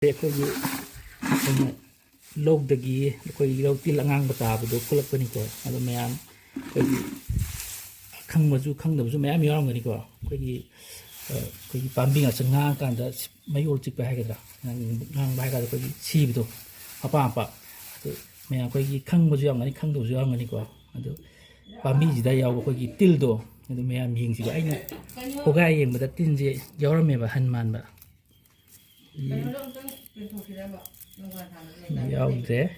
ꯑꯩꯈꯣꯏꯒꯤ ꯑꯩꯈꯣꯏꯅ ꯂꯧꯗꯒꯤ ꯑꯩꯈꯣꯏꯒꯤ ꯂꯧ ꯇꯤꯜ ꯑꯉꯥꯡꯕ ꯇꯥꯕꯗꯣ ꯈꯨꯠꯂꯛꯄꯅꯤꯀꯣ ꯑꯗꯣ ꯃꯌꯥꯝ ꯑꯩꯈꯣꯏꯒꯤ ꯈꯪꯕꯁꯨ ꯈꯪꯗꯕꯁꯨ ꯃꯌꯥꯝ ꯌꯥꯎꯔꯝꯒꯅꯤꯀꯣ ꯑꯩꯈꯣꯏꯒꯤ ꯄꯥꯝꯕꯤ ꯉꯥꯛꯁꯪ ꯉꯥꯡꯉꯀꯥꯟꯗ ꯃꯌꯣꯜ ꯆꯤꯛꯄ ꯍꯥꯏꯒꯗ꯭ꯔꯥ ꯉꯥꯡꯕ ꯍꯥꯏꯒꯗ꯭ꯔꯥ ꯑꯩꯈꯣꯏꯒꯤ ꯁꯤꯕꯗꯣ ꯃꯄꯥ ꯃꯄꯥ ꯑꯗꯨ ꯃꯌꯥꯝ ꯑꯩꯈꯣꯏꯒꯤ ꯈꯪꯕꯁꯨ ꯌꯥꯎꯔꯝꯒꯅꯤ ꯈꯪꯗꯕꯁꯨ ꯌꯥꯎꯔꯝꯒꯅꯤꯀꯣ ꯑꯗꯨ ꯄꯥꯝꯕꯤꯁꯤꯗ ꯌꯥꯎꯕ ꯑꯩꯈꯣꯏꯒꯤ ꯇꯤꯜꯗꯣ ꯑꯗꯨ ꯃꯌꯥꯝ ꯌꯦꯡꯁꯤꯀꯣ ꯑꯩꯅ ꯈꯣꯒꯥꯏ ꯌꯦꯡꯕꯗ ꯇꯤꯟꯁꯦ ꯌꯥꯎꯔꯝꯃꯦꯕ ꯍꯟ ꯃꯥꯟꯕ ꯌꯥꯎꯗ꯭ꯔꯦ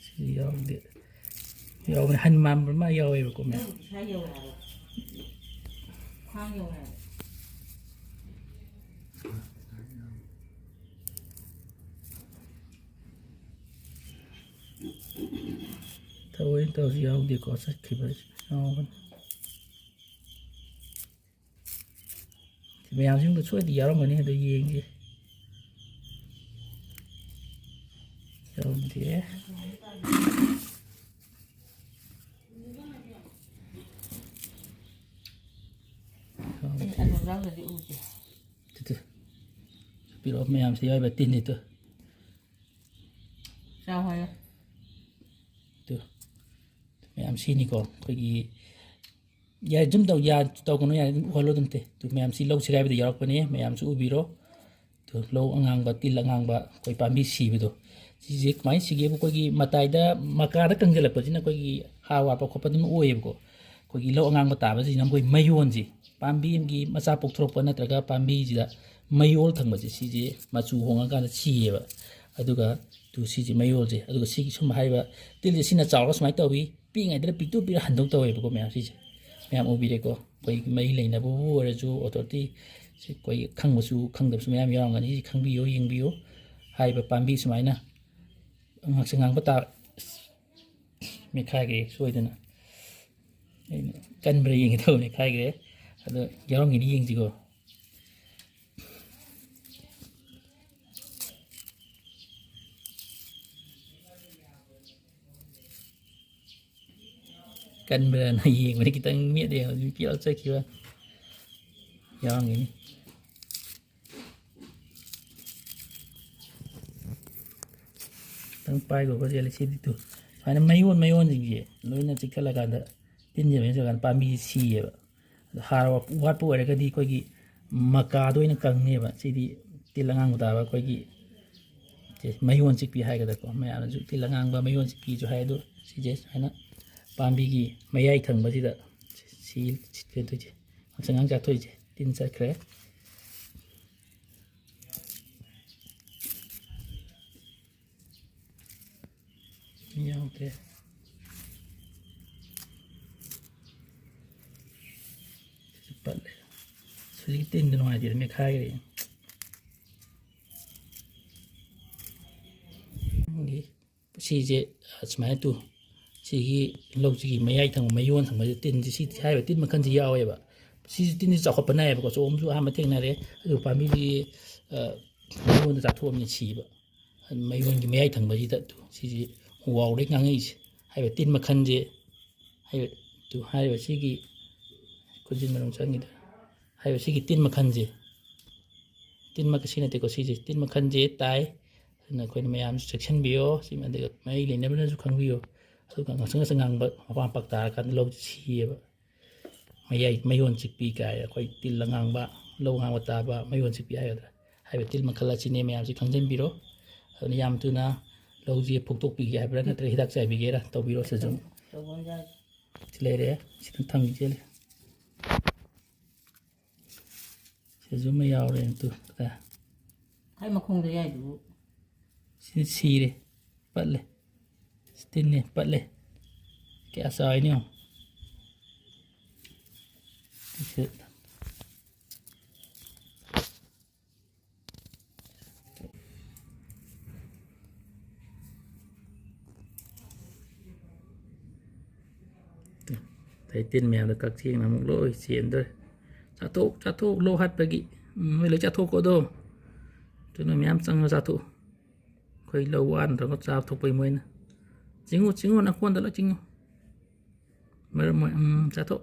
ꯁꯤ ꯌꯥꯎꯗꯦ ꯌꯥꯎꯕꯅꯦ ꯍꯟ ꯃꯥꯟꯕ ꯑꯃ ꯌꯥꯎꯋꯦꯕꯀꯣ ꯃꯌꯥꯝ ꯊꯑꯣꯏꯅ ꯇꯧꯔꯁꯨ ꯌꯥꯎꯗꯦꯀꯣ ꯆꯠꯈꯤꯕ ꯌꯥꯎꯕꯅꯤ ꯃꯌꯥꯝꯁꯤꯡꯗꯣ ꯁꯣꯏꯗꯅ ꯌꯥꯎꯔꯝꯒꯅꯤ ꯑꯗꯨ ꯌꯦꯡꯒꯦ ꯌꯥꯎꯗꯦ ꯄꯤꯔꯛꯑꯣ ꯃꯌꯥꯝꯁꯤ ꯌꯥꯎꯔꯤꯕ ꯇꯤꯟꯅꯤꯗꯣ ꯃꯌꯥꯝ ꯁꯤꯅꯤꯀꯣ ꯑꯩꯈꯣꯏꯒꯤ ꯌꯥꯏ ꯖꯨꯝ ꯇꯧꯒꯅꯨ ꯌꯥꯔꯦ ꯑꯗꯨꯝ ꯎꯍꯜꯂꯣ ꯑꯗꯨꯝ ꯑꯗꯨ ꯃꯌꯥꯝꯁꯤ ꯂꯧ ꯁꯤꯒꯥꯏꯕꯗ ꯌꯥꯎꯔꯛꯄꯅꯦ ꯃꯌꯥꯝꯁꯨ ꯎꯕꯤꯔꯣ ꯑꯗꯨ ꯂꯧ ꯑꯉꯥꯡꯕ ꯇꯤꯜ ꯑꯉꯥꯡꯕ ꯑꯩꯈꯣꯏ ꯄꯥꯝꯕꯤ ꯁꯤꯕꯗꯣ ꯁꯤꯁꯦ ꯀꯃꯥꯏꯅ ꯁꯤꯒꯦꯕꯨ ꯑꯩꯈꯣꯏꯒꯤ ꯃꯇꯥꯏꯗ ꯃꯀꯥꯗ ꯀꯪꯁꯤꯜꯂꯛꯄꯁꯤꯅ ꯑꯩꯈꯣꯏꯒꯤ ꯍꯥꯔ ꯋꯥꯠꯄ ꯈꯣꯠꯄ ꯑꯗꯨꯝ ꯑꯣꯏꯌꯦꯕꯀꯣ ꯑꯩꯈꯣꯏꯒꯤ ꯂꯧ ꯑꯉꯥꯡꯕ ꯇꯥꯕꯁꯤꯅ ꯑꯩꯈꯣꯏ ꯃꯌꯣꯟꯁꯤ ꯄꯥꯝꯕꯤ ꯑꯃꯒꯤ ꯃꯆꯥ ꯄꯣꯛꯊꯣꯔꯛꯄ ꯅꯠꯇ꯭ꯔꯒ ꯄꯥꯝꯕꯤꯁꯤꯗ ꯃꯌꯣꯜ ꯊꯪꯕꯁꯦ ꯁꯤꯁꯦ ꯃꯆꯨ ꯍꯣꯡꯉꯀꯥꯟꯗ ꯁꯤꯌꯦꯕ ꯑꯗꯨꯒ ꯁꯤꯁꯦ ꯃꯌꯣꯜꯁꯦ ꯑꯗꯨꯒ ꯁꯤꯒꯤ ꯁꯨꯝ ꯍꯥꯏꯔꯤꯕ ꯇꯤꯜꯁꯦ ꯁꯤꯅ ꯆꯥꯎꯔꯒ ꯁꯨꯃꯥꯏꯅ ꯇꯧꯋꯤ ꯄꯤꯛꯏꯉꯩꯗꯅ ꯄꯤꯛꯇꯨ ꯄꯤꯛꯑ ꯍꯟꯗꯣꯛ ꯇꯧꯋꯦꯕꯀꯣ ꯃꯌꯥꯝ ꯁꯤꯁꯦ ꯃꯌꯥꯝ ꯎꯕꯤꯔꯦꯀꯣ ꯑꯩꯈꯣꯏ ꯃꯔꯤ ꯂꯩꯅꯕꯕꯨ ꯑꯣꯏꯔꯁꯨ ꯑꯣꯊꯣꯔꯤꯇꯤ ꯑꯩꯈꯣꯏ ꯈꯪꯕꯁꯨ ꯈꯪꯗꯕꯁꯨ ꯃꯌꯥꯝ ꯌꯥꯎꯔꯝꯒꯅꯤ ꯁꯤ ꯈꯪꯕꯤꯌꯨ ꯌꯦꯡꯕꯤꯌꯨ ꯍꯥꯏꯔꯤꯕ ꯄꯥꯝꯕꯤ ꯁꯨꯃꯥꯏꯅ ꯉꯥꯛꯁꯪ ꯉꯥꯡꯕ ꯃꯦꯠꯈꯥꯏꯈ꯭ꯔꯦ ꯁꯣꯏꯗꯅ ꯑꯩꯅ ꯀꯟꯕ꯭ꯔꯥ ꯌꯦꯡꯒꯦ ꯇꯧꯕꯅꯦ ꯈꯥꯏꯈ꯭ꯔꯦ ꯑꯗꯣ ꯌꯥꯎꯔꯝꯒꯅꯤ ꯌꯦꯡꯁꯤꯀꯣ ꯀꯟꯕ꯭ꯔꯥꯅ ꯌꯦꯡꯕꯅꯤ ꯈꯤꯇꯪ ꯃꯦꯠꯂꯦ ꯍꯧꯖꯤꯛ ꯄꯤꯌꯥꯜ ꯆꯠꯈꯤꯕ ꯌꯥꯎꯔꯝꯒꯅꯤ ꯈꯤꯇꯪ ꯄꯥꯏꯈꯣꯀꯣ ꯆꯦꯜꯂꯦ ꯁꯤꯗꯤꯗꯨ ꯁꯨꯃꯥꯏꯅ ꯃꯌꯣꯟꯁꯤꯡꯁꯦ ꯂꯣꯏꯅ ꯆꯤꯛꯊꯠꯂꯀꯥꯟꯗ ꯇꯤꯟꯁꯦ ꯂꯣꯏꯅ ꯆꯠꯀꯥꯟꯗ ꯄꯥꯝꯕꯤꯁꯤ ꯁꯤꯌꯦꯕ ꯑꯗꯣ ꯍꯥꯔ ꯋꯥꯠꯄ ꯑꯣꯏꯔꯒꯗꯤ ꯑꯩꯈꯣꯏꯒꯤ ꯃꯀꯥꯗ ꯑꯣꯏꯅ ꯀꯪꯅꯦꯕ ꯁꯤꯗꯤ ꯇꯤꯜ ꯑꯉꯥꯡꯕ ꯇꯥꯕ ꯑꯩꯈꯣꯏꯒꯤ ꯃꯌꯣꯟ ꯆꯤꯛꯄꯤ ꯍꯥꯏꯒꯗ꯭ꯔꯥꯀꯣ ꯃꯌꯥꯝꯅꯁꯨ ꯇꯤꯜ ꯑꯉꯥꯡꯕ ꯃꯌꯣꯟ ꯆꯤꯛꯄꯤꯁꯨ ꯍꯥꯏ ꯑꯗꯣ ꯁꯤꯁꯦ ꯁꯨꯃꯥꯏꯅ ꯄꯥꯝꯕꯤꯒꯤ ꯃꯌꯥꯏ ꯊꯪꯕꯁꯤꯗ ꯁꯤꯠꯀꯗꯣꯏꯁꯦ ꯉꯥꯛꯁꯪ ꯉꯥꯡ ꯆꯥꯊꯣꯛꯏꯁꯦ ꯇꯤꯟ ꯆꯠꯈ꯭ꯔꯦ ꯌꯥꯎꯗ꯭ꯔꯦ ꯄꯠꯂꯦ ꯍꯧꯖꯤꯛꯀꯤ ꯇꯤꯟꯗꯣ ꯅꯨꯡꯉꯥꯏꯇꯦ ꯃꯦꯠꯈꯥꯏꯈ꯭ꯔꯦ ꯁꯤꯁꯦ ꯁꯨꯃꯥꯏꯅ ꯁꯤꯒꯤ ꯂꯧꯁꯤꯒꯤ ꯃꯌꯥꯏ ꯊꯪꯕ ꯃꯌꯣꯟ ꯊꯪꯕꯁꯦ ꯇꯤꯟꯁꯦ ꯁꯤ ꯍꯥꯏꯔꯤꯕ ꯇꯤꯟ ꯃꯈꯜꯁꯤ ꯌꯥꯎꯋꯦꯕ ꯁꯤꯁꯤ ꯇꯤꯟꯁꯤ ꯆꯥꯎꯈꯠꯄ ꯅꯥꯏꯌꯦꯕꯀꯣ ꯆꯣꯝꯁꯨ ꯑꯍꯥꯟꯕ ꯊꯦꯡꯅꯔꯦ ꯑꯗꯨꯒ ꯄꯥꯝꯕꯤꯁꯤ ꯃꯌꯣꯟꯗ ꯆꯥꯊꯣꯛꯑꯕꯅꯤꯅ ꯁꯤꯕ ꯃꯌꯣꯟꯒꯤ ꯃꯌꯥꯏ ꯊꯪꯕꯁꯤꯗ ꯁꯤꯁꯤ ꯋꯥꯎꯗꯩ ꯉꯥꯡꯉꯛꯏꯁꯦ ꯍꯥꯏꯔꯤꯕ ꯇꯤꯟ ꯃꯈꯜꯁꯦ ꯍꯥꯏꯔꯤꯕ ꯁꯤꯒꯤ ꯈꯨꯖꯤꯟ ꯃꯅꯨꯡ ꯆꯪꯉꯤꯗ ꯍꯥꯏꯔꯤꯕ ꯁꯤꯒꯤ ꯇꯤꯟ ꯃꯈꯜꯁꯦ ꯇꯤꯟꯃꯛ ꯁꯤ ꯅꯠꯇꯦꯀꯣ ꯁꯤꯁꯦ ꯇꯤꯟ ꯃꯈꯜꯁꯦ ꯇꯥꯏ ꯑꯗꯨꯅ ꯑꯩꯈꯣꯏꯅ ꯃꯌꯥꯝꯁꯨ ꯆꯦꯛꯁꯤꯟꯕꯤꯌꯣ ꯑꯗꯨꯒ ꯃꯔꯤ ꯂꯩꯅꯕꯅꯁꯨ ꯈꯪꯕꯤꯌꯨ ꯑꯗꯨꯒ ꯉꯥꯛꯁꯪ ꯉꯥꯛꯁꯪ ꯉꯥꯡꯕ ꯃꯄꯥꯛ ꯃꯄꯥꯛ ꯇꯥꯔꯀꯥꯟꯗ ꯂꯧꯁꯤ ꯁꯤꯌꯦꯕ ꯃꯌꯣꯟ ꯆꯤꯛꯄꯤ ꯀꯥꯏ ꯑꯩꯈꯣꯏ ꯇꯤꯜ ꯑꯉꯥꯡꯕ ꯂꯧ ꯑꯉꯥꯡꯕ ꯇꯥꯕ ꯃꯌꯣꯟ ꯆꯤꯛꯄꯤ ꯍꯥꯏꯒꯗ꯭ꯔꯥ ꯍꯥꯏꯕ ꯇꯤꯜ ꯃꯈꯜ ꯑꯁꯤꯅꯦ ꯃꯌꯥꯝꯁꯤ ꯈꯪꯖꯤꯟꯕꯤꯔꯣ ꯑꯗꯨꯅ ꯌꯥꯝ ꯊꯨꯅ ꯂꯧꯁꯤ ꯐꯨꯛꯇꯣꯛꯄꯤꯒꯦ ꯍꯥꯏꯕ꯭ꯔꯥ ꯅꯠꯇ꯭ꯔꯒ ꯍꯤꯗꯥꯛ ꯆꯥꯏꯕꯤꯒꯦꯔꯥ ꯇꯧꯕꯤꯔꯣ ꯁꯤꯁꯨ ꯁꯤ ꯂꯩꯔꯦ ꯁꯤꯗ ꯊꯝꯈꯤꯁꯦ ꯁꯤꯁꯨ ꯑꯃ ꯌꯥꯎꯔꯦ ꯍꯥꯏ ꯃꯈꯣꯡꯗ ꯌꯥꯏꯗꯨꯕꯨ ꯁꯤ ꯁꯤꯔꯦ ꯄꯠꯂꯦ ꯇꯤꯟꯅꯦ ꯄꯠꯂꯦ ꯀꯌꯥ ꯆꯥꯎꯏꯅꯣ ꯇꯤꯟ ꯃꯌꯥꯝꯗꯣ ꯀꯛꯆꯦꯡꯅ ꯑꯃꯨꯛ ꯂꯣꯏ ꯆꯦꯟꯗꯣꯔꯦ ꯆꯥꯊꯣꯛ ꯂꯧ ꯍꯥꯠꯄꯒꯤ ꯃꯣꯏ ꯂꯣꯏ ꯆꯥꯊꯣꯛꯀꯣ ꯑꯗꯣ ꯑꯗꯨꯅ ꯃꯌꯥꯝ ꯆꯪꯉ ꯆꯥꯊꯣꯛꯎ ꯑꯩꯈꯣꯏ ꯂꯧ ꯋꯥꯟꯗ꯭ꯔꯒ ꯆꯥꯊꯣꯛꯄꯩ ꯃꯣꯏꯅ ꯆꯤꯡꯉꯨ ꯅꯀꯣꯟꯗ ꯂꯣꯏ ꯆꯤꯡꯉꯨ ꯃꯔꯝ ꯑꯣꯏ ꯆꯥꯊꯣꯛ